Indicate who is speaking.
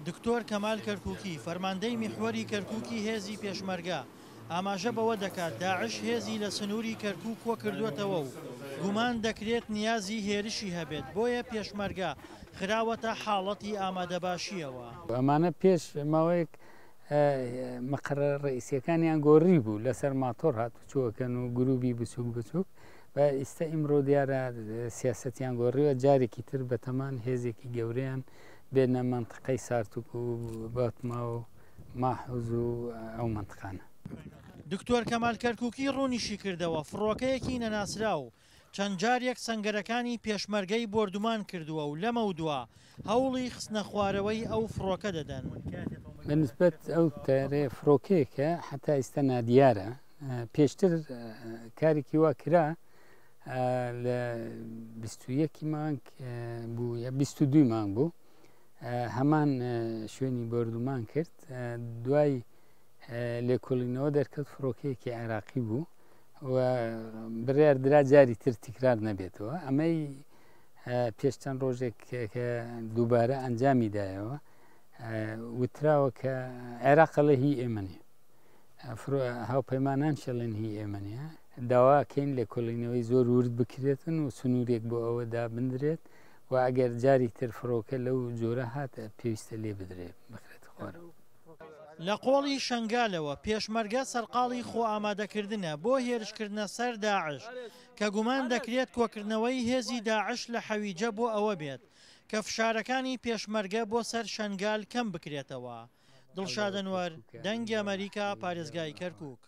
Speaker 1: دکتۆر کەمال کەرکووکی فەرماندەی میحوەری کەرکووکی هێزی پێشمەرگە ئاماژە بەوە دەکات داعش هێزی لە سنووری کەرکووک کۆ کردوێتەوە و گومان دەکرێت نیازی هێرشی هەبێت بۆیە پێشمەرگە خراوەتە حاڵەتی ئامادەباشیەوە.
Speaker 2: ئەمانە پێش ماوەیەک مەقرە ڕئیسیەکانیان گۆڕی بوو لەسەر ماتۆر هاتوچووەکەن و گروبی بچووک بچووک و ئێستا ئیمڕۆ دیارە سیاسەتیان گۆڕیوە جارێکی تر بەتەمان هێزێکی گەورەیان بێنە منتقەی سارتوک و باتما و ماحوز و ئەو منتقانە.
Speaker 1: دکتۆر کەمال کەرکووکی ڕوونیشی کردەوە فڕۆکەیەکی نەناسرا و چەند جارێک سەنگەرەکانی پێشمەرگەی بردومان کردووە و لەمە دووە هەوڵی خستنە خوارەوەی ئەو فڕۆکە دەدەن.
Speaker 2: بەنسبەت ئەو تارێ فڕۆکەیەکە حتا ئێستا نادیارە پێشتر کارێکی وا کرا لە 21 مانگ بوو یا 22 مانگ بوو هەمان شوێنی بردومان کرد دوای لێکۆڵینەوە دەرکەوت فڕۆکەیەکی عێراقی بوو و بڕیاردرا جاری تر تکرار نەبێتەوە ئەمەی پێش چەند ڕۆژێک کە دووبارە ئەنجامی دایەوە وتراوە کە عێراق لە هی ئێمەنێ هاوپەیمانان شەڵێن هی ئێمەنیە داواکەین لێکۆڵینەوەی زۆر ورد بکرێتن و سنوورێک بۆ ئەوە دابدرێت و ئەگەر جاری تر فڕۆکە لەو جۆرە هاتە پێویستە لێ بدرێت بخرێت خوارەوە.
Speaker 1: لە قۆڵی شنگالەوە پێشمەرگە سەرقاڵی خۆ ئامادەکردنە بۆ هێرشکردنە سەر داعش کە گومان دەکرێت کۆکردنەوەی هێزی داعش لە حەویجە بۆ ئەوە بێت کە فشارەکانی پێشمەرگە بۆ سەر شنگال کەم بکرێتەوە. دڵشاد ئەنوەر، دەنگی ئەمریکا، پارێزگای کەرکووک.